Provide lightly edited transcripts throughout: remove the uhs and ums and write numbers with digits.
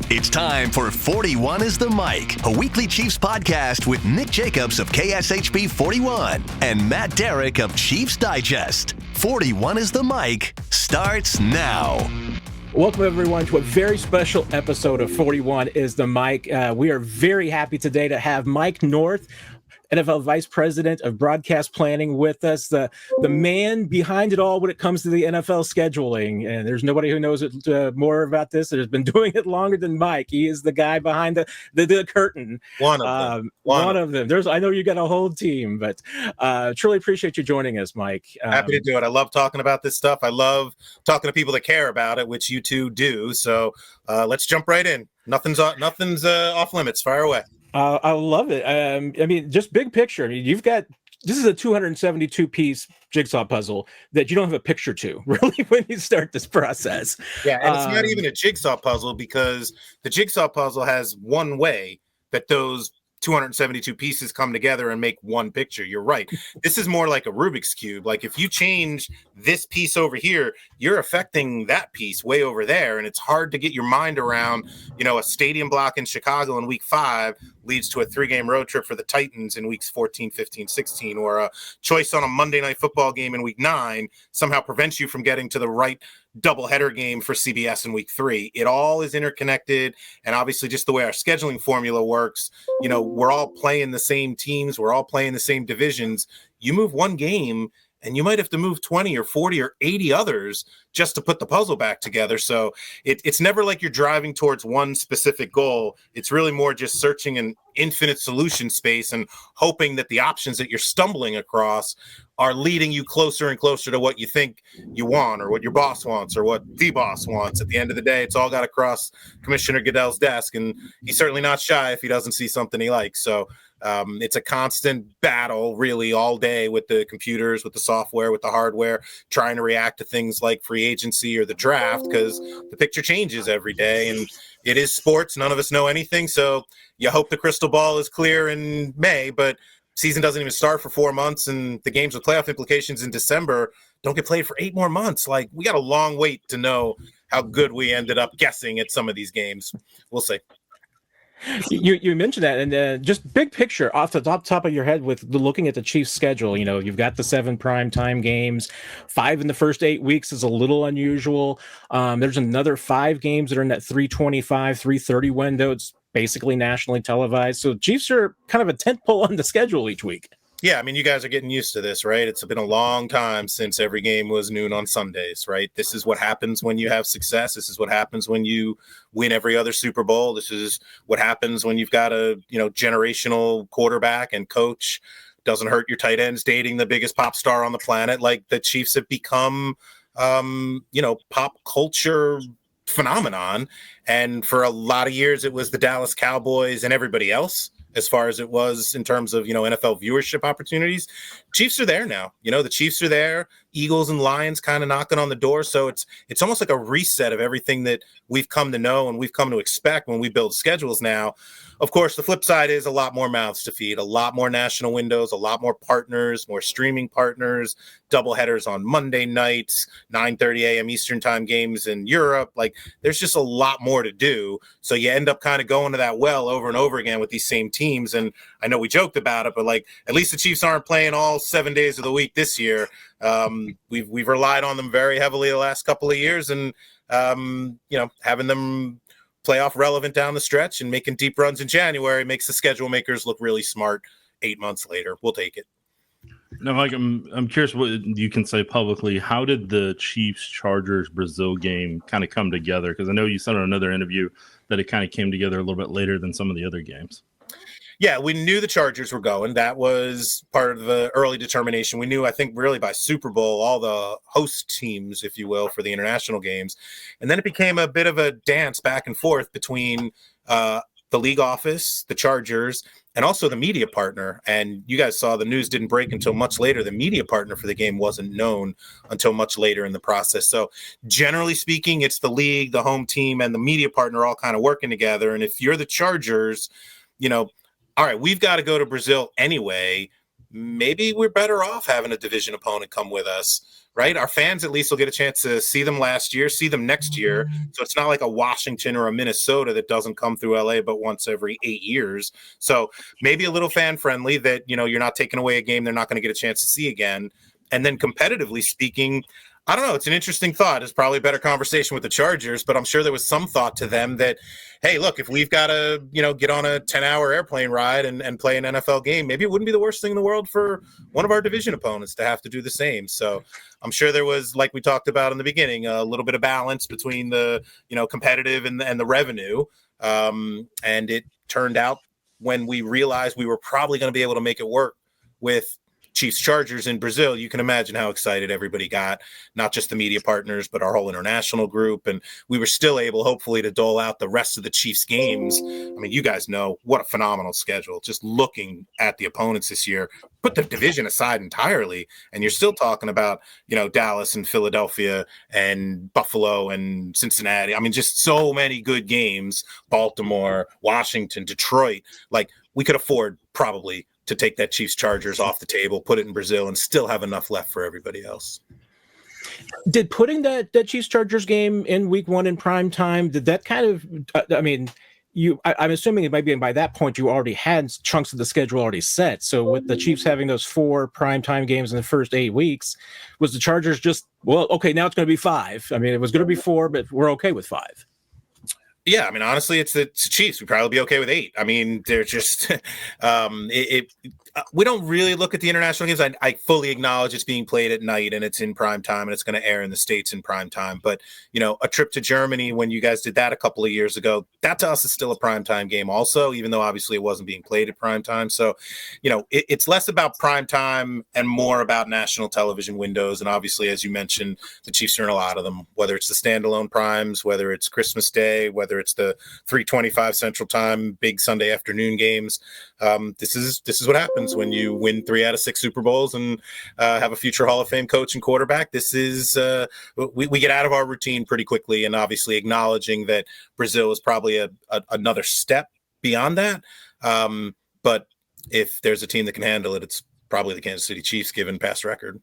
It's time for 41 is the Mic, a weekly Chiefs podcast with Nick Jacobs of KSHB 41 and Matt Derrick of Chiefs Digest. 41 is the Mic starts now. Welcome, everyone, to a very special episode of 41 is the Mic. We are very happy today to have Mike North, NFL Vice President of Broadcast Planning, with us, the man behind it all when it comes to the NFL scheduling. And there's nobody who knows it, more about this that has been doing it longer than Mike. He is the guy behind the curtain. One of them. One of them. I know you got a whole team, but truly appreciate you joining us, Mike. Happy to do it. I love talking about this stuff. I love talking to people that care about it, which you two do. So let's jump right in. Nothing's off limits. Fire away. I love it. I mean, just big picture. I mean, this is a 272-piece jigsaw puzzle that you don't have a picture to, really, when you start this process. Yeah, and it's not even a jigsaw puzzle, because the jigsaw puzzle has one way that those 272 pieces come together and make one picture. You're right. This is more like a Rubik's Cube. Like, if you change this piece over here, you're affecting that piece way over there. And it's hard to get your mind around, a stadium block in Chicago in week 5 leads to a 3-game road trip for the Titans in weeks 14, 15, 16, or a choice on a Monday night football game in week 9 somehow prevents you from getting to the right doubleheader game for CBS in week 3. It all is interconnected. And obviously, just the way our scheduling formula works, we're all playing the same teams. We're all playing the same divisions. You move one game and you might have to move 20 or 40 or 80 others just to put the puzzle back together. So it's never like you're driving towards one specific goal. It's really more just searching an infinite solution space and hoping that the options that you're stumbling across are leading you closer and closer to what you think you want, or what your boss wants, or what the boss wants. At the end of the day, it's all got to cross Commissioner Goodell's desk, and he's certainly not shy if he doesn't see something he likes. So it's a constant battle, really, all day with the computers, with the software, with the hardware, trying to react to things like free agency or the draft, because the picture changes every day, and it is sports. None of us know anything, so you hope the crystal ball is clear in May, but season doesn't even start for 4 months, and the games with playoff implications in December don't get played for 8 more months. Like, we got a long wait to know how good we ended up guessing at some of these games. We'll see. You mentioned that, and just big picture off the top of your head with looking at the Chiefs schedule. You've got the 7 primetime games. 5 in the first 8 weeks is a little unusual. There's another 5 games that are in that 325, 330 window. It's basically nationally televised. So Chiefs are kind of a tentpole on the schedule each week. Yeah, I mean, you guys are getting used to this, right? It's been a long time since every game was noon on Sundays, right? This is what happens when you have success. This is what happens when you win every other Super Bowl. This is what happens when you've got a, generational quarterback and coach. Doesn't hurt your tight ends dating the biggest pop star on the planet. Like, the Chiefs have become, pop culture phenomenon. And for a lot of years, it was the Dallas Cowboys and everybody else, as far as it was in terms of, NFL viewership opportunities. Chiefs are there now. The Chiefs are there. Eagles and Lions kind of knocking on the door. So it's almost like a reset of everything that we've come to know and we've come to expect when we build schedules now. Of course, the flip side is a lot more mouths to feed, a lot more national windows, a lot more partners, more streaming partners, doubleheaders on Monday nights, 9:30 a.m. Eastern time games in Europe. Like, there's just a lot more to do. So you end up kind of going to that well over and over again with these same teams. And I know we joked about it, but at least the Chiefs aren't playing all 7 days of the week this year. We've relied on them very heavily the last couple of years, and having them playoff relevant down the stretch and making deep runs in January makes the schedule makers look really smart 8 months later. We'll take it. Now, Mike, I'm curious what you can say publicly. How did the Chiefs-Chargers Brazil game kind of come together? Because I know you said in another interview that it kind of came together a little bit later than some of the other games. Yeah, we knew the Chargers were going. That was part of the early determination. We knew, I think, really by Super Bowl, all the host teams, if you will, for the international games. And then it became a bit of a dance back and forth between the league office, the Chargers, and also the media partner. And you guys saw the news didn't break until much later. The media partner for the game wasn't known until much later in the process. So generally speaking, it's the league, the home team, and the media partner all kind of working together. And if you're the Chargers, all right, we've got to go to Brazil anyway. maybe we're better off having a division opponent come with us, right? Our fans at least will get a chance to see them last year, see them next year. So it's not like a Washington or a Minnesota that doesn't come through LA but once every 8 years. So maybe a little fan friendly that, you're not taking away a game they're not going to get a chance to see again. And then competitively speaking, I don't know. It's an interesting thought. It's probably a better conversation with the Chargers, but I'm sure there was some thought to them that, hey, look, if we've got to, get on a 10-hour airplane ride and play an NFL game, maybe it wouldn't be the worst thing in the world for one of our division opponents to have to do the same. So I'm sure there was, like we talked about in the beginning, a little bit of balance between the, competitive and the revenue. And it turned out when we realized we were probably going to be able to make it work with Chiefs Chargers in Brazil, you can imagine how excited everybody got, not just the media partners, but our whole international group. And we were still able, hopefully, to dole out the rest of the Chiefs games. I mean, you guys know what a phenomenal schedule. Just looking at the opponents this year, put the division aside entirely, and you're still talking about, Dallas and Philadelphia and Buffalo and Cincinnati. I mean, just so many good games, Baltimore, Washington, Detroit. Like, we could afford probably to take that Chiefs Chargers off the table, put it in Brazil, and still have enough left for everybody else. Did putting that Chiefs Chargers game in week 1 in prime time, did that kind of, I'm assuming it might be by that point you already had chunks of the schedule already set. So with the Chiefs having those 4 primetime games in the first 8 weeks, was the Chargers just, well, okay, now it's going to be 5. I mean, it was going to be 4, but we're okay with 5. Yeah, I mean, honestly, it's the Chiefs. We'd probably be okay with 8. I mean, they're just we don't really look at the international games. I fully acknowledge it's being played at night and it's in prime time and it's going to air in the States in prime time. But, a trip to Germany when you guys did that a couple of years ago, that to us is still a prime time game also, even though obviously it wasn't being played at prime time. So, it's less about prime time and more about national television windows. And obviously, as you mentioned, the Chiefs are in a lot of them, whether it's the standalone primes, whether it's Christmas Day, whether it's the 3:25 Central Time, big Sunday afternoon games. This is what happens when you win 3 out of 6 Super Bowls and have a future Hall of Fame coach and quarterback. This is we get out of our routine pretty quickly, and obviously acknowledging that Brazil is probably another step beyond that. But if there's a team that can handle it, it's probably the Kansas City Chiefs, given past record.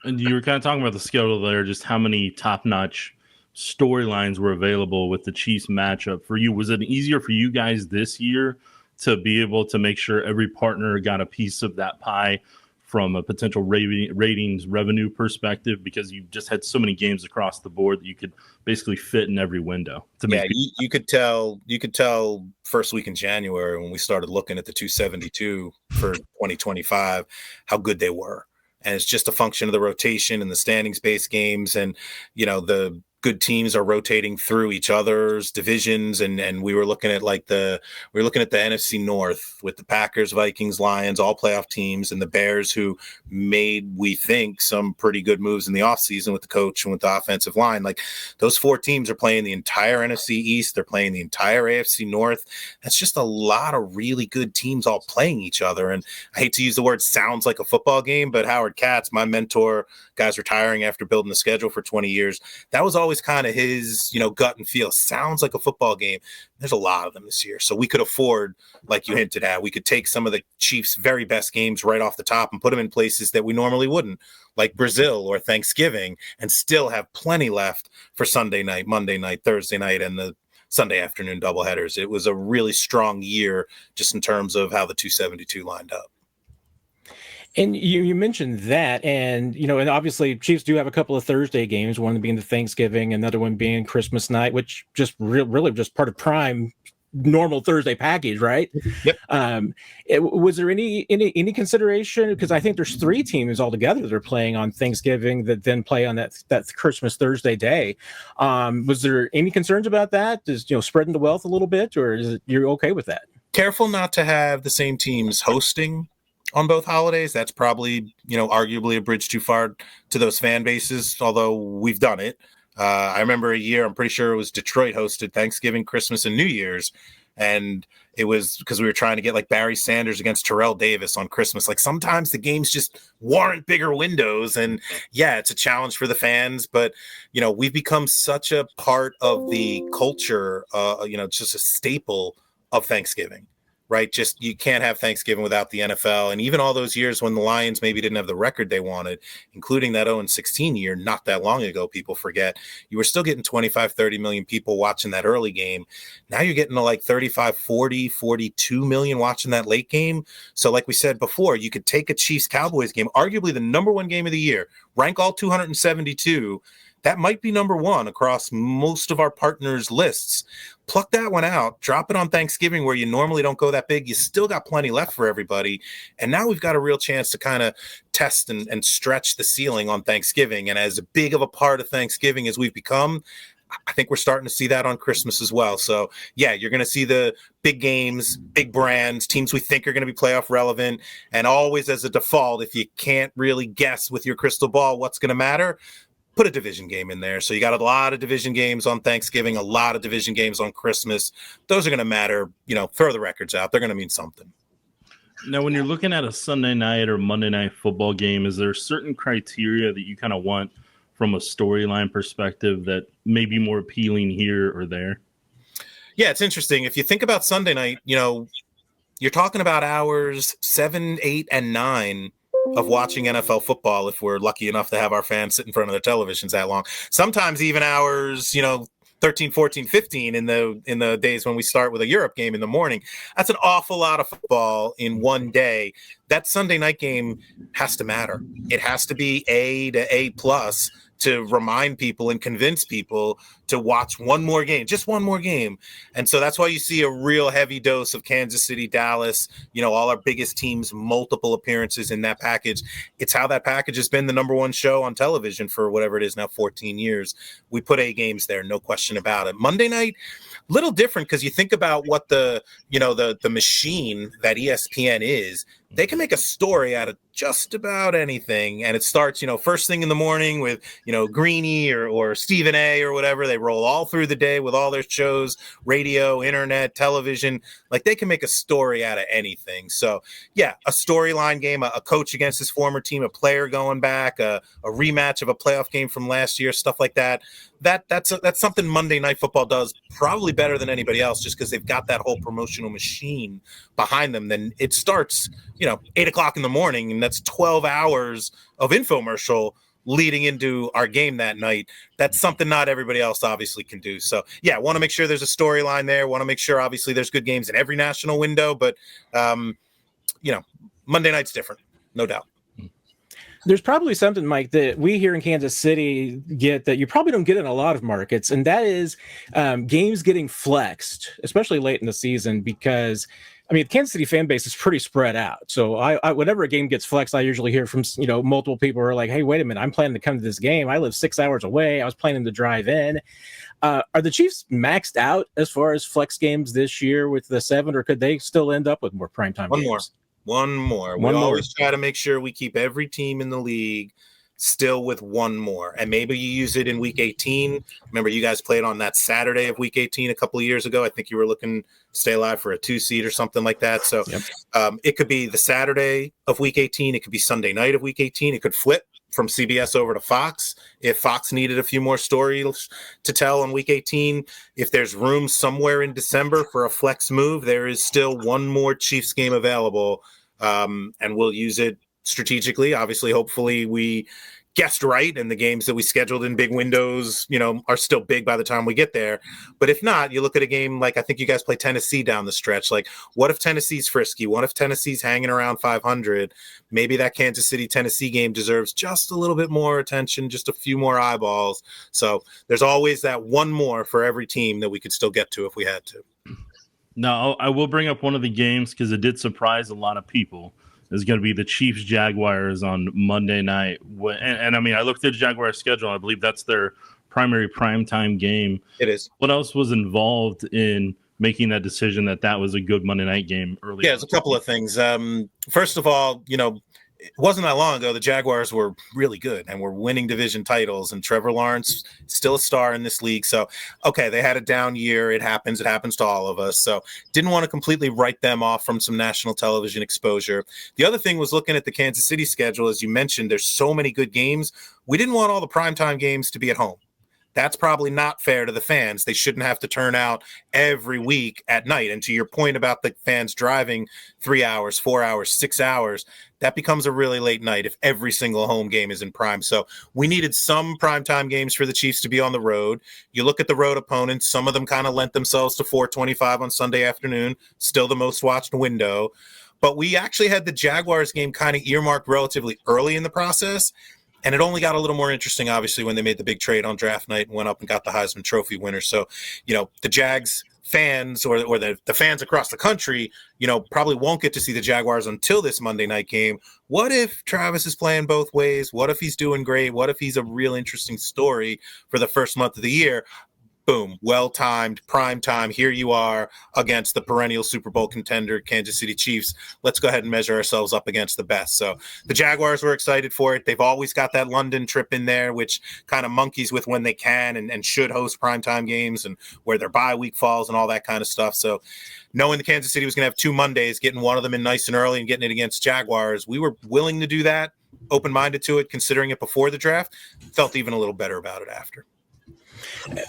And you were kind of talking about the schedule there, just how many top-notch storylines were available with the Chiefs matchup for you. Was it easier for you guys this year to be able to make sure every partner got a piece of that pie from a potential ratings revenue perspective, because you just had so many games across the board that you could basically fit in every window? You could tell first week in January when we started looking at the 272 for 2025 how good they were. And it's just a function of the rotation and the standings-based games, and the good teams are rotating through each other's divisions, and we were looking at the NFC North with the Packers, Vikings, Lions, all playoff teams, and the Bears, who made, we think, some pretty good moves in the offseason with the coach and with the offensive line. Like, those 4 teams are playing the entire NFC East, they're playing the entire AFC North. That's just a lot of really good teams all playing each other. And I hate to use the word sounds like a football game, but Howard Katz, my mentor, guy's retiring after building the schedule for 20 years, that was always kind of his, gut and feel. Sounds like a football game. There's a lot of them this year. So we could afford, like you hinted at, we could take some of the Chiefs' very best games right off the top and put them in places that we normally wouldn't, like Brazil or Thanksgiving, and still have plenty left for Sunday night, Monday night, Thursday night, and the Sunday afternoon doubleheaders. It was a really strong year just in terms of how the 272 lined up. And you mentioned that, and and obviously Chiefs do have a couple of Thursday games, one being the Thanksgiving, another one being Christmas night, which just really just part of prime normal Thursday package, right? Yep. Was there any consideration, because I think there's 3 teams altogether that are playing on Thanksgiving that then play on that Christmas Thursday day? Was there any concerns about that? Is spreading the wealth a little bit, or is it you're okay with that? Careful not to have the same teams hosting on both holidays. That's probably, arguably a bridge too far to those fan bases, although we've done it. I remember a year, I'm pretty sure it was Detroit hosted Thanksgiving, Christmas, and New Year's. And it was because we were trying to get like Barry Sanders against Terrell Davis on Christmas. Like, sometimes the games just warrant bigger windows. And yeah, it's a challenge for the fans, but we've become such a part of the culture, just a staple of Thanksgiving. right? Just you can't have Thanksgiving without the NFL. And even all those years when the Lions maybe didn't have the record they wanted, including that 0-16 year, not that long ago, people forget, you were still getting 25, 30 million people watching that early game. Now you're getting to like 35, 40, 42 million watching that late game. So like we said before, you could take a Chiefs-Cowboys game, arguably the number one game of the year, rank all 272. That might be number one across most of our partners' lists. Pluck that one out, drop it on Thanksgiving where you normally don't go that big. You still got plenty left for everybody. And now we've got a real chance to kind of test and stretch the ceiling on Thanksgiving. And as big of a part of Thanksgiving as we've become, I think we're starting to see that on Christmas as well. So, yeah, you're going to see the big games, big brands, teams we think are going to be playoff relevant. And always as a default, if you can't really guess with your crystal ball what's going to matter, put a division game in there. So you got a lot of division games on Thanksgiving, a lot of division games on Christmas. Those are going to matter, throw the records out. They're going to mean something. Now, when you're looking at a Sunday night or Monday night football game, is there certain criteria that you kind of want from a storyline perspective that may be more appealing here or there? Yeah, it's interesting. If you think about Sunday night, you're talking about hours 7, 8, and 9 of watching NFL football if we're lucky enough to have our fans sit in front of their televisions that long. Sometimes even hours, 13, 14, 15 in the days when we start with a Europe game in the morning. That's an awful lot of football in one day. That Sunday night game has to matter. It has to be A to A+ to remind people and convince people to watch one more game, just one more game. And so that's why you see a real heavy dose of Kansas City, Dallas, all our biggest teams, multiple appearances in that package. It's how that package has been the number one show on television for whatever it is now, 14 years. We put A games there, no question about it. Monday night, little different because you think about what the machine that ESPN is. They can make a story out of just about anything. And it starts, first thing in the morning with, Greeny or Stephen A or whatever. They roll all through the day with all their shows, radio, internet, television. Like they can make a story out of anything. So, yeah, a storyline game, a coach against his former team, a player going back, a rematch of a playoff game from last year, stuff like that. That's something Monday Night Football does probably better than anybody else just because they've got that whole promotional machine behind them. Then it starts, 8 o'clock in the morning, and that's 12 hours of infomercial leading into our game that night. That's something not everybody else obviously can do. So, yeah, want to make sure there's a storyline there. Want to make sure, obviously, there's good games in every national window. But, Monday night's different, no doubt. There's probably something, Mike, that we here in Kansas City get that you probably don't get in a lot of markets, and that is games getting flexed, especially late in the season, because the Kansas City fan base is pretty spread out. So I whenever a game gets flexed, I usually hear from multiple people who are like, "Hey, wait a minute, I'm planning to come to this game. I live 6 hours away. I was planning to drive in." Are the Chiefs maxed out as far as flex games this year with the 7, or could they still end up with more primetime games? One more. We always try to make sure we keep every team in the league still with one more. And maybe you use it in week 18. Remember, you guys played on that Saturday of week 18 a couple of years ago. I think you were looking to stay alive for a 2 seed or something like that. So it could be the Saturday of week 18. It could be Sunday night of week 18. It could flip from CBS over to Fox if Fox needed a few more stories to tell on week 18. If there's room somewhere in December for a flex move, there is still one more Chiefs game available, and we'll use it strategically. Obviously, hopefully we guessed right and the games that we scheduled in big windows, are still big by the time we get there. But if not, you look at a game like I think you guys play Tennessee down the stretch. Like, what if Tennessee's frisky? What if Tennessee's hanging around 500? Maybe that Kansas City Tennessee game deserves just a little bit more attention, just a few more eyeballs. So there's always that one more for every team that we could still get to if we had to. Now, I will bring up one of the games because it did surprise a lot of people. Is going to be the Chiefs Jaguars on Monday night. And I looked at the Jaguars schedule. I believe that's their primary primetime game. It is. What else was involved in making that decision that was a good Monday night game early? Yeah, there's a couple of things. First of all, it wasn't that long ago the Jaguars were really good and were winning division titles, and Trevor Lawrence still a star in this league. So, okay, they had a down year. It happens to all of us. So didn't want to completely write them off from some national television exposure. The other thing was looking at the Kansas City schedule. As you mentioned, there's so many good games. We didn't want all the primetime games to be at home. That's probably not fair to the fans. They shouldn't have to turn out every week at night. And to your point about the fans driving 3 hours, 4 hours, 6 hours, that becomes a really late night if every single home game is in prime. So we needed some primetime games for the Chiefs to be on the road. You look at the road opponents, some of them kind of lent themselves to 4:25 on Sunday afternoon, still the most watched window. But we actually had the Jaguars game kind of earmarked relatively early in the process. And it only got a little more interesting, obviously, when they made the big trade on draft night and went up and got the Heisman Trophy winner. So, the Jags fans or the fans across the country, probably won't get to see the Jaguars until this Monday night game. What if Travis is playing both ways? What if he's doing great? What if he's a real interesting story for the first month of the year? Boom, well-timed, prime time. Here you are against the perennial Super Bowl contender, Kansas City Chiefs. Let's go ahead and measure ourselves up against the best. So the Jaguars were excited for it. They've always got that London trip in there, which kind of monkeys with when they can and should host primetime games and where their bye week falls and all that kind of stuff. So knowing the Kansas City was going to have 2 Mondays, getting one of them in nice and early and getting it against Jaguars, we were willing to do that, open-minded to it, considering it before the draft. Felt even a little better about it after.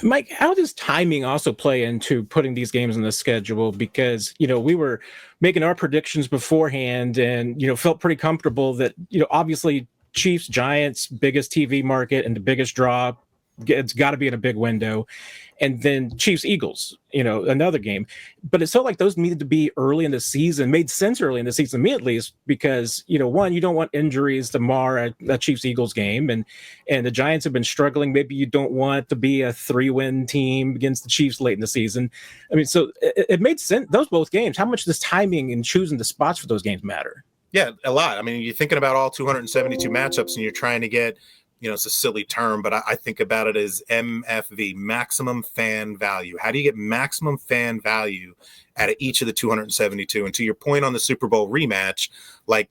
Mike, how does timing also play into putting these games on the schedule? Because, we were making our predictions beforehand and, felt pretty comfortable that, obviously Chiefs, Giants, biggest TV market and the biggest draw, it's got to be in a big window. And then Chiefs, Eagles, another game. But it felt like those needed to be early in the season, made sense early in the season, me at least, because, one, you don't want injuries to mar a Chiefs, Eagles game. And the Giants have been struggling. Maybe you don't want to be a 3-win team against the Chiefs late in the season. I mean, so it made sense. Those both games, how much does timing and choosing the spots for those games matter? Yeah, a lot. I mean, you're thinking about all 272 matchups and you're trying to get, it's a silly term, but I think about it as MFV, maximum fan value. How do you get maximum fan value out of each of the 272? And to your point on the Super Bowl rematch, like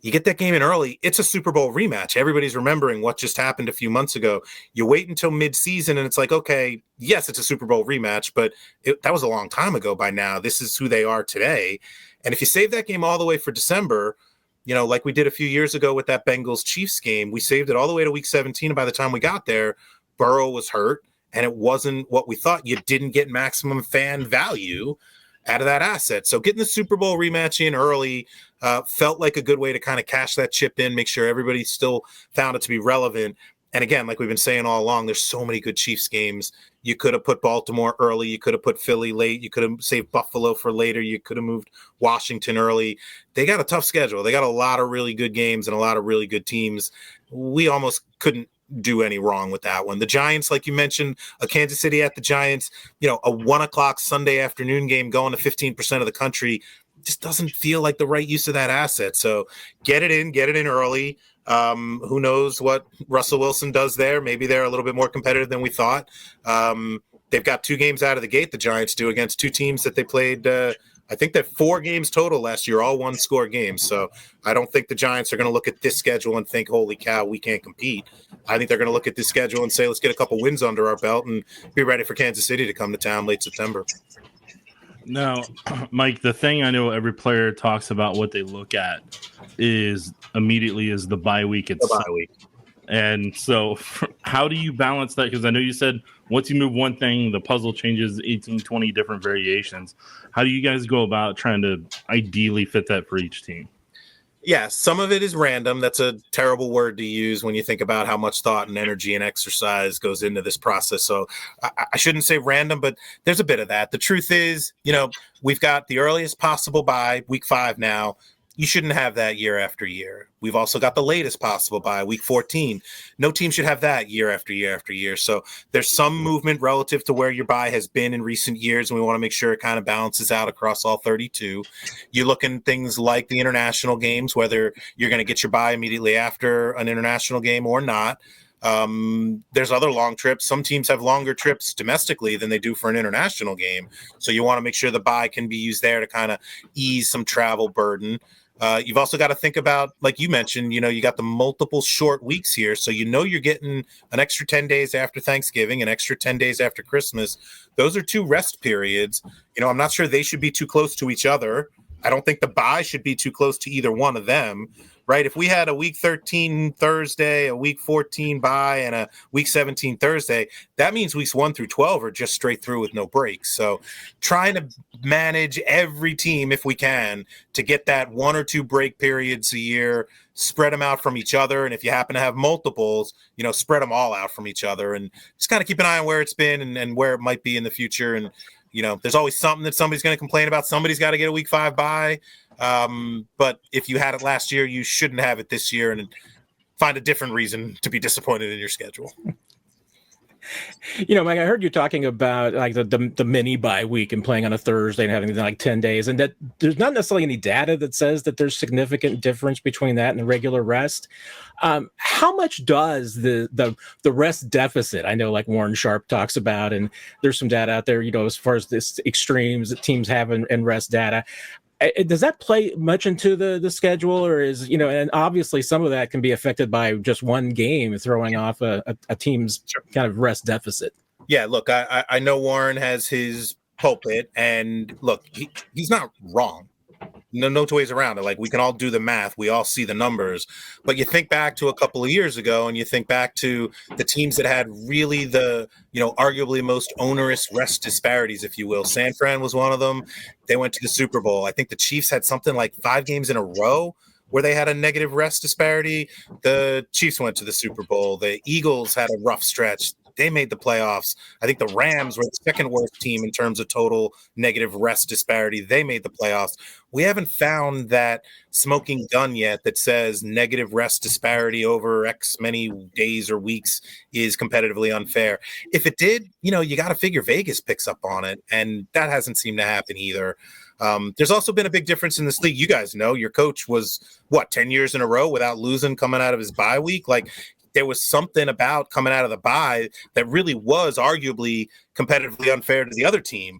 you get that game in early, it's a Super Bowl rematch. Everybody's remembering what just happened a few months ago. You wait until mid-season and it's like, okay, yes, it's a Super Bowl rematch, but that was a long time ago by now. This is who they are today. And if you save that game all the way for December, like we did a few years ago with that Bengals Chiefs game, we saved it all the way to week 17. And by the time we got there, Burrow was hurt and it wasn't what we thought. You didn't get maximum fan value out of that asset. So getting the Super Bowl rematch in early felt like a good way to kind of cash that chip in, make sure everybody still found it to be relevant. And again, like we've been saying all along, there's so many good Chiefs games. You could have put Baltimore early. You could have put Philly late. You could have saved Buffalo for later. You could have moved Washington early. They got a tough schedule. They got a lot of really good games and a lot of really good teams. We almost couldn't do any wrong with that one. The Giants, like you mentioned, a Kansas City at the Giants, a 1:00 Sunday afternoon game going to 15% of the country just doesn't feel like the right use of that asset. So get it in early. Who knows what Russell Wilson does there? Maybe they're a little bit more competitive than we thought. They've got 2 games out of the gate, the Giants do, against 2 teams that they played. I think they're 4 games total last year, all 1-score games. So I don't think the Giants are going to look at this schedule and think, holy cow, we can't compete. I think they're going to look at this schedule and say, let's get a couple wins under our belt and be ready for Kansas City to come to town late September. Now, Mike, the thing I know every player talks about what they look at is the bye week itself. And so how do you balance that? Because I know you said once you move one thing, the puzzle changes 18, 20 different variations. How do you guys go about trying to ideally fit that for each team? Yeah, some of it is random. That's a terrible word to use when you think about how much thought and energy and exercise goes into this process. So I shouldn't say random, but there's a bit of that. The truth is, we've got the earliest possible bye, week 5 now. You shouldn't have that year after year. We've also got the latest possible bye, week 14. No team should have that year after year after year. So there's some movement relative to where your bye has been in recent years, and we want to make sure it kind of balances out across all 32. You look in things like the international games, whether you're going to get your bye immediately after an international game or not. There's other long trips. Some teams have longer trips domestically than they do for an international game. So you want to make sure the bye can be used there to kind of ease some travel burden. You've also got to think about, like you mentioned, you got the multiple short weeks here. So you're getting an extra 10 days after Thanksgiving, an extra 10 days after Christmas. Those are 2 rest periods. I'm not sure they should be too close to each other. I don't think the bye should be too close to either one of them. right? If we had a week 13 Thursday, a week 14 bye, and a week 17 Thursday, that means weeks 1 through 12 are just straight through with no breaks. So trying to manage every team, if we can, to get that 1 or 2 break periods a year, spread them out from each other. And if you happen to have multiples, spread them all out from each other, and just kind of keep an eye on where it's been and where it might be in the future. And, there's always something that somebody's going to complain about. Somebody's got to get a week 5 bye. But if you had it last year, you shouldn't have it this year, and find a different reason to be disappointed in your schedule. Mike, I heard you talking about like the mini bye week and playing on a Thursday and having like 10 days, and that there's not necessarily any data that says that there's significant difference between that and the regular rest. How much does the rest deficit? I know like Warren Sharp talks about, and there's some data out there, as far as this extremes that teams have in rest data. Does that play much into the schedule, or is, and obviously some of that can be affected by just one game throwing off a team's kind of rest deficit? Yeah, look, I know Warren has his pulpit, and look, he's not wrong. No two ways around it. Like, we can all do the math. We all see the numbers. But you think back to a couple of years ago, and you think back to the teams that had really the, arguably most onerous rest disparities, if you will. San Fran was one of them. They went to the Super Bowl. I think the Chiefs had something like 5 games in a row where they had a negative rest disparity. The Chiefs went to the Super Bowl. The Eagles had a rough stretch. They made the playoffs. I think the Rams were the second worst team in terms of total negative rest disparity. They made the playoffs. We haven't found that smoking gun yet that says negative rest disparity over X many days or weeks is competitively unfair. If it did, you got to figure Vegas picks up on it, and that hasn't seemed to happen either. There's also been a big difference in this league. You guys know your coach was, 10 years in a row without losing coming out of his bye week? Like, there was something about coming out of the bye that really was arguably competitively unfair to the other team.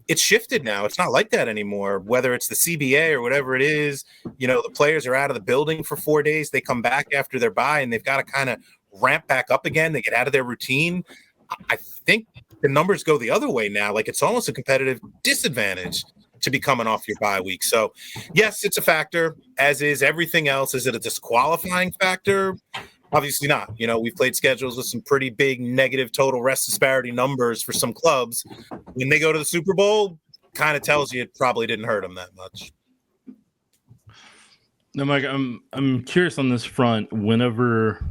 It's shifted now. It's not like that anymore. Whether it's the CBA or whatever it is, the players are out of the building for 4 days. They come back after their bye, and they've got to kind of ramp back up again. They get out of their routine. I think the numbers go the other way now. Like, it's almost a competitive disadvantage to be coming off your bye week. So, yes, it's a factor, as is everything else. Is it a disqualifying factor? Obviously not. We've played schedules with some pretty big negative total rest disparity numbers for some clubs. When they go to the Super Bowl, kind of tells you it probably didn't hurt them that much. Now, Mike, I'm curious on this front. Whenever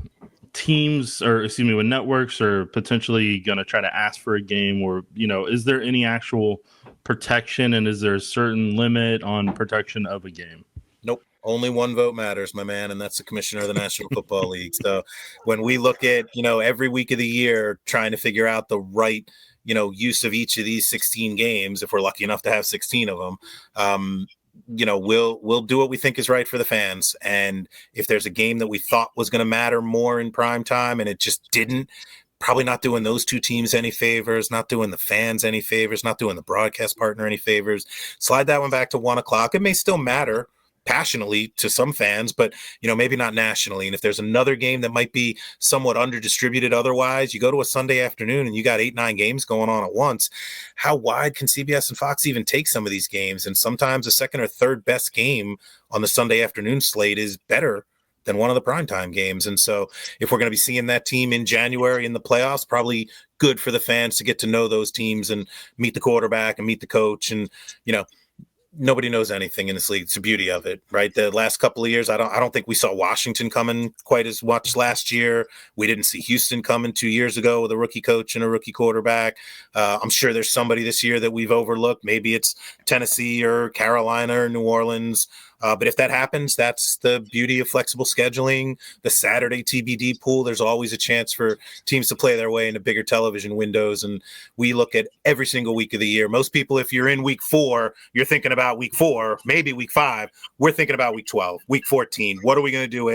when networks are potentially going to try to ask for a game, or, is there any actual protection, and is there a certain limit on protection of a game? Nope. Only one vote matters, my man, and that's the commissioner of the National Football League. So when we look at, every week of the year trying to figure out the right, use of each of these 16 games, if we're lucky enough to have 16 of them, we'll do what we think is right for the fans. And if there's a game that we thought was going to matter more in prime time and it just didn't, probably not doing those two teams any favors, not doing the fans any favors, not doing the broadcast partner any favors. Slide that one back to 1 o'clock. It may still matter passionately to some fans, but maybe not nationally. And if there's another game that might be somewhat under-distributed otherwise, you go to a Sunday afternoon and you got 8-9 games going on at once. How wide can CBS and Fox even take some of these games? And sometimes the second or third best game on the Sunday afternoon slate is better than one of the primetime games. And so if we're going to be seeing that team in January in the playoffs, probably good for the fans to get to know those teams and meet the quarterback and meet the coach. And nobody knows anything in this league. It's the beauty of it, right? The last couple of years, I don't think we saw Washington coming quite as much last year. We didn't see Houston coming 2 years ago with a rookie coach and a rookie quarterback. I'm sure there's somebody this year that we've overlooked. Maybe it's Tennessee or Carolina or New Orleans. But if that happens, that's the beauty of flexible scheduling. The Saturday TBD pool, there's always a chance for teams to play their way into bigger television windows. And we look at every single week of the year. Most people, if you're in week 4, you're thinking about week 4, maybe week 5. We're thinking about week 12, week 14. What are we going to do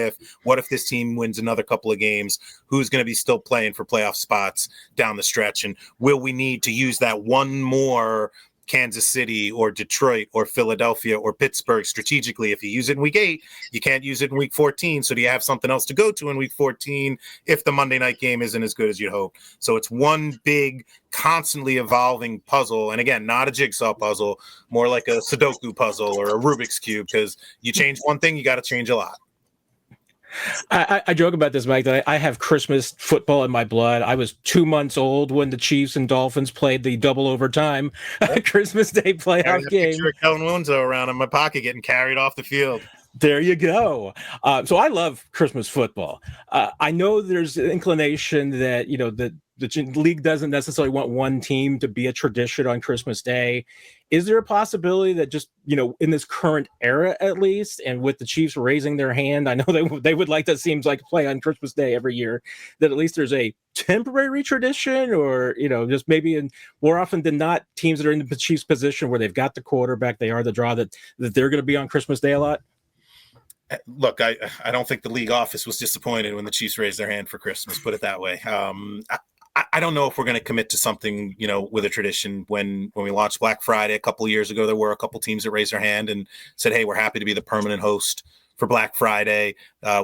what if this team wins another couple of games? Who's going to be still playing for playoff spots down the stretch? And will we need to use that one more Kansas City or Detroit or Philadelphia or Pittsburgh strategically? If you use it in week 8, you can't use it in week 14. So do you have something else to go to in week 14 if the Monday night game isn't as good as you'd hope? So it's one big, constantly evolving puzzle. And again, not a jigsaw puzzle, more like a Sudoku puzzle or a Rubik's Cube, because you change one thing, you got to change a lot. I joke about this, Mike, that I have Christmas football in my blood. I was 2 months old when the Chiefs and Dolphins played the double overtime Christmas Day Carrying playoff a game. picture of Kellen Winslow around in my pocket, getting carried off the field. There you go. So I love Christmas football. I know there's an inclination that, the league doesn't necessarily want one team to be a tradition on Christmas Day. Is there a possibility that just, in this current era, at least, and with the Chiefs raising their hand, I know they would like that seems like play on Christmas Day every year, that at least there's a temporary tradition, or, just maybe more often than not, teams that are in the Chiefs position where they've got the quarterback, they are the draw, that they're going to be on Christmas Day a lot? Look, I don't think the league office was disappointed when the Chiefs raised their hand for Christmas, put it that way. I don't know if we're going to commit to something, with a tradition. When we launched Black Friday a couple of years ago, there were a couple teams that raised their hand and said, hey, we're happy to be the permanent host for Black Friday.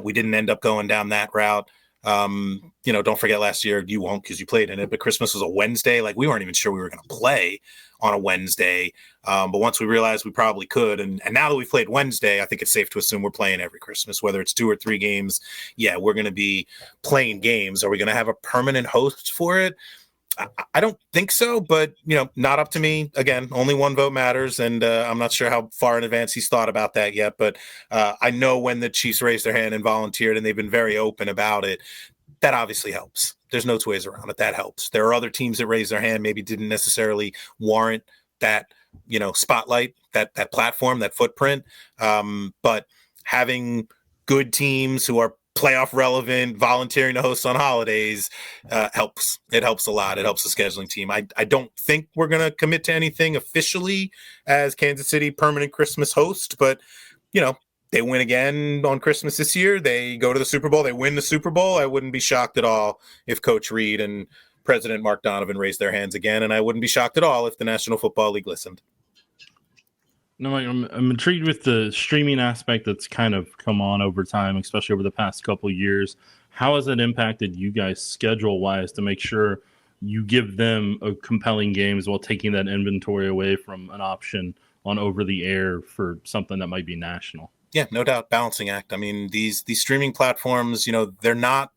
We didn't end up going down that route. Don't forget last year, you won't because you played in it, but Christmas was a Wednesday. Like, we weren't even sure we were going to play on a Wednesday. But once we realized we probably could, and now that we've played Wednesday, I think it's safe to assume we're playing every Christmas, whether it's 2 or 3 games. Yeah, we're going to be playing games. Are we going to have a permanent host for it? I don't think so, but, not up to me. Again, only one vote matters, and I'm not sure how far in advance he's thought about that yet, but I know when the Chiefs raised their hand and volunteered, and they've been very open about it, that obviously helps. There's no two ways around it. That helps. There are other teams that raised their hand, maybe didn't necessarily warrant that, spotlight, that platform, that footprint. But having good teams who are playoff relevant, volunteering to host on holidays helps. It helps a lot. It helps the scheduling team. I don't think we're going to commit to anything officially as Kansas City permanent Christmas host, but, they win again on Christmas this year. They go to the Super Bowl. They win the Super Bowl. I wouldn't be shocked at all if Coach Reed and President Mark Donovan raised their hands again, and I wouldn't be shocked at all if the National Football League listened. No, I'm intrigued with the streaming aspect that's kind of come on over time, especially over the past couple of years. How has it impacted you guys schedule-wise to make sure you give them a compelling games while taking that inventory away from an option on over-the-air for something that might be national? Yeah, no doubt. Balancing act. I mean, these streaming platforms, they're not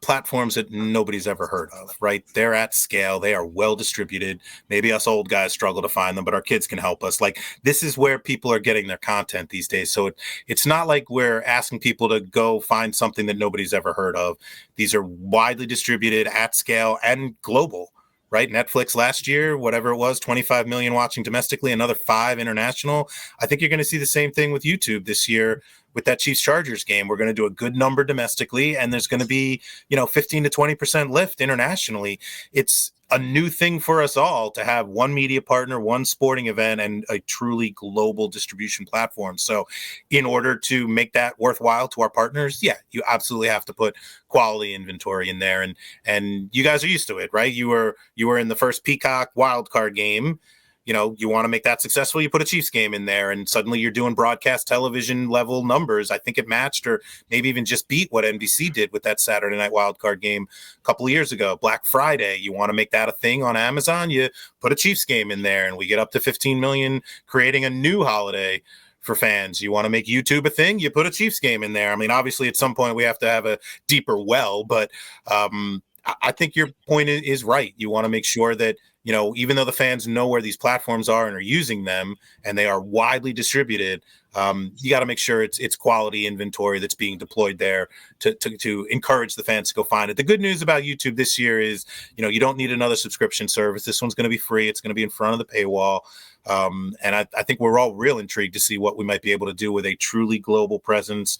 platforms that nobody's ever heard of, right? They're at scale. They are well distributed. Maybe us old guys struggle to find them, but our kids can help us. Like, this is where people are getting their content these days. So it's not like we're asking people to go find something that nobody's ever heard of. These are widely distributed, at scale, and global. Right? Netflix last year, whatever it was, 25 million watching domestically, another 5 international. I think you're going to see the same thing with YouTube this year with that Chiefs Chargers game. We're going to do a good number domestically, and there's going to be, 15 to 20% lift internationally. It's a new thing for us all to have one media partner, one sporting event, and a truly global distribution platform. So in order to make that worthwhile to our partners, yeah, you absolutely have to put quality inventory in there. And you guys are used to it, right? You were in the first Peacock wildcard game. You want to make that successful, you put a Chiefs game in there, and suddenly you're doing broadcast television level numbers. I think it matched or maybe even just beat what NBC did with that Saturday night wildcard game a couple of years ago. Black Friday, you want to make that a thing on Amazon, you put a Chiefs game in there, and we get up to 15 million, creating a new holiday for fans. You want to make YouTube a thing, you put a Chiefs game in there. I mean, obviously at some point we have to have a deeper well, but I think your point is right. You want to make sure that, even though the fans know where these platforms are and are using them, and they are widely distributed, you got to make sure it's quality inventory that's being deployed there to encourage the fans to go find it. The good news about YouTube this year is, you don't need another subscription service. This one's going to be free. It's going to be in front of the paywall. And I think we're all real intrigued to see what we might be able to do with a truly global presence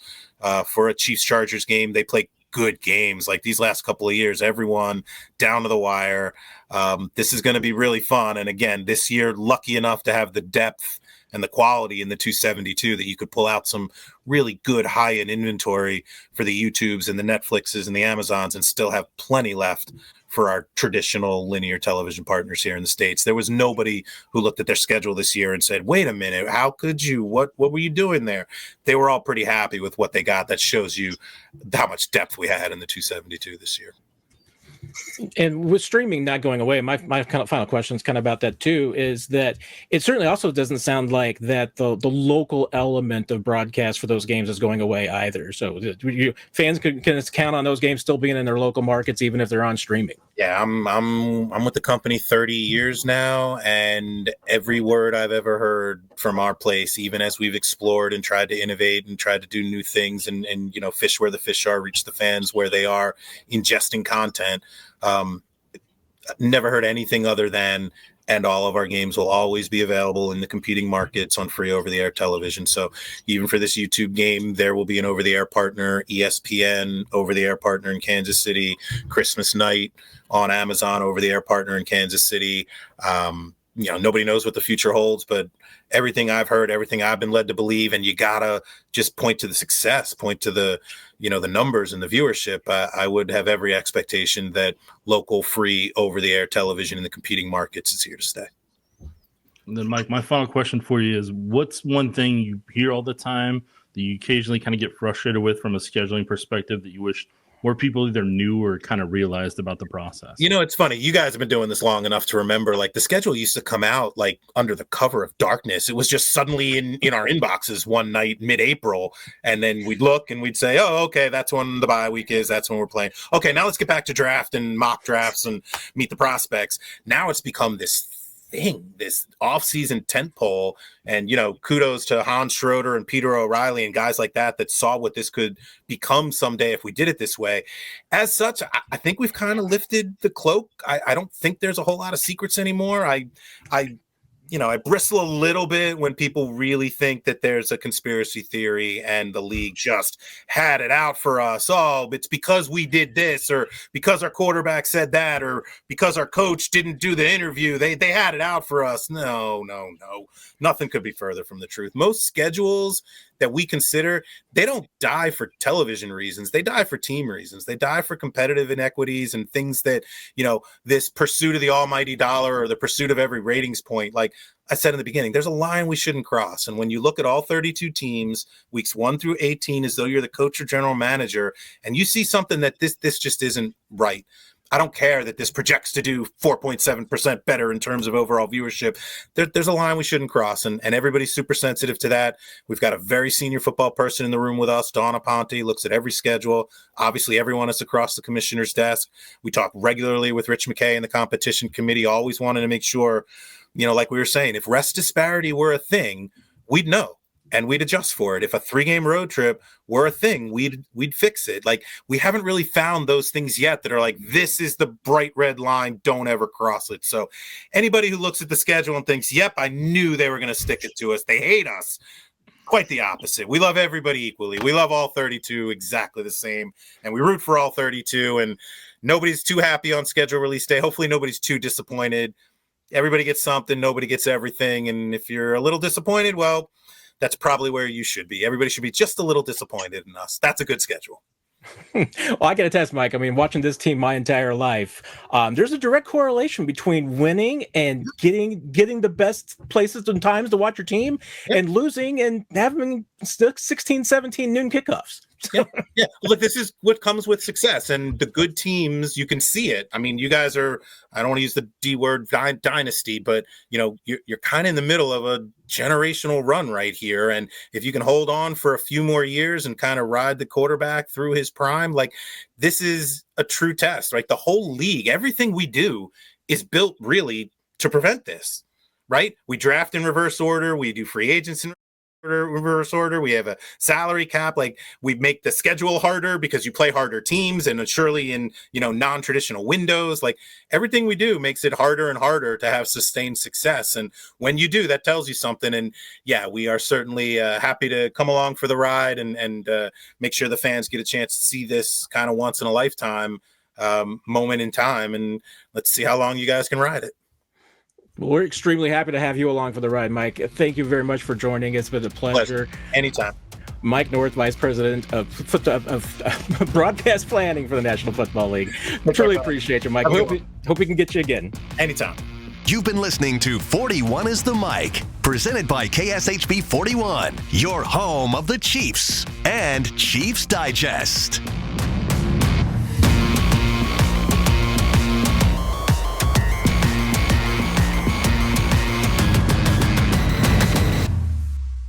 for a Chiefs Chargers game. They play good games like these last couple of years, everyone down to the wire. This is going to be really fun. And again, this year, lucky enough to have the depth and the quality in the 272 that you could pull out some really good high-end inventory for the YouTubes and the Netflixes and the Amazons and still have plenty left for our traditional linear television partners here in the States. There was nobody who looked at their schedule this year and said, wait a minute, how could you? What were you doing there? They were all pretty happy with what they got. That shows you how much depth we had in the 272 this year. And with streaming not going away, my kind of final question is kind of about that too, is that it certainly also doesn't sound like that the local element of broadcast for those games is going away either. So fans can count on those games still being in their local markets, even if they're on streaming. Yeah, I'm with the company 30 years now, and every word I've ever heard from our place, even as we've explored and tried to innovate and tried to do new things and fish where the fish are, reach the fans where they are, ingesting content. Never heard anything other than, and all of our games will always be available in the competing markets on free over-the-air television. So even for this YouTube game, there will be an over-the-air partner, ESPN over-the-air partner in Kansas City, Christmas night on Amazon over-the-air partner in Kansas City. Nobody knows what the future holds, but everything I've heard, everything I've been led to believe, and you gotta just point to the success, point to the numbers and the viewership. I would have every expectation that local free over-the-air television in the competing markets is here to stay. And then, Mike, my final question for you is, what's one thing you hear all the time that you occasionally kind of get frustrated with from a scheduling perspective that you wish more people either knew or kind of realized about the process? It's funny. You guys have been doing this long enough to remember, like, the schedule used to come out like under the cover of darkness. It was just suddenly in our inboxes one night, mid-April. And then we'd look and we'd say, oh, okay, that's when the bye week is. That's when we're playing. Okay, now let's get back to draft and mock drafts and meet the prospects. Now it's become this thing, this off-season tentpole, and kudos to Hans Schroeder and Peter O'Reilly and guys like that saw what this could become someday if we did it this way. As such, I think we've kind of lifted the cloak. I don't think there's a whole lot of secrets anymore. I bristle a little bit when people really think that there's a conspiracy theory and the league just had it out for us. Oh, it's because we did this, or because our quarterback said that, or because our coach didn't do the interview. They had it out for us. No. Nothing could be further from the truth. Most schedules that we consider, they don't die for television reasons. They die for team reasons. They die for competitive inequities and things that, this pursuit of the almighty dollar or the pursuit of every ratings point. Like I said in the beginning, there's a line we shouldn't cross. And when you look at all 32 teams, weeks 1 through 18, as though you're the coach or general manager, and you see something that this just isn't right. I don't care that this projects to do 4.7% better in terms of overall viewership. There's a line we shouldn't cross, and everybody's super sensitive to that. We've got a very senior football person in the room with us, Dawn Aponte, looks at every schedule. Obviously, everyone is across the commissioner's desk. We talk regularly with Rich McKay and the competition committee, always wanting to make sure, like we were saying, if rest disparity were a thing, we'd know. And we'd adjust for it. If a 3-game road trip were a thing, we'd fix it. Like, we haven't really found those things yet that are like, this is the bright red line, don't ever cross it. So anybody who looks at the schedule and thinks, yep, I knew they were going to stick it to us, they hate us, quite the opposite. We love everybody equally. We love all 32 exactly the same, and we root for all 32, and nobody's too happy on schedule release day. Hopefully nobody's too disappointed. Everybody gets something, nobody gets everything, and if you're a little disappointed, well, that's probably where you should be. Everybody should be just a little disappointed in us. That's a good schedule. Well, I got to test, Mike. I mean, watching this team my entire life, there's a direct correlation between winning and getting the best places and times to watch your team, and losing and having 16, 17 noon kickoffs. Yeah. Look, this is what comes with success, and the good teams, you can see it. I mean, you guys are, I don't want to use the D word, dynasty, but you're kind of in the middle of a generational run right here. And if you can hold on for a few more years and kind of ride the quarterback through his prime, like, this is a true test, right? The whole league, everything we do is built really to prevent this, right? We draft in reverse order. We do free agents in reverse order. We have a salary cap. Like, we make the schedule harder because you play harder teams, and surely in non-traditional windows. Like, everything we do makes it harder and harder to have sustained success. And when you do, that tells you something. And yeah, we are certainly happy to come along for the ride and make sure the fans get a chance to see this kind of once in a lifetime moment in time. And let's see how long you guys can ride it. Well, we're extremely happy to have you along for the ride, Mike. Thank you very much for joining. It's been a pleasure. Anytime. Mike North, Vice President of Broadcast Planning for the National Football League. I truly appreciate you, Mike. Hope we can get you again. Anytime. You've been listening to 41 is the Mic, presented by KSHP 41, your home of the Chiefs and Chiefs Digest.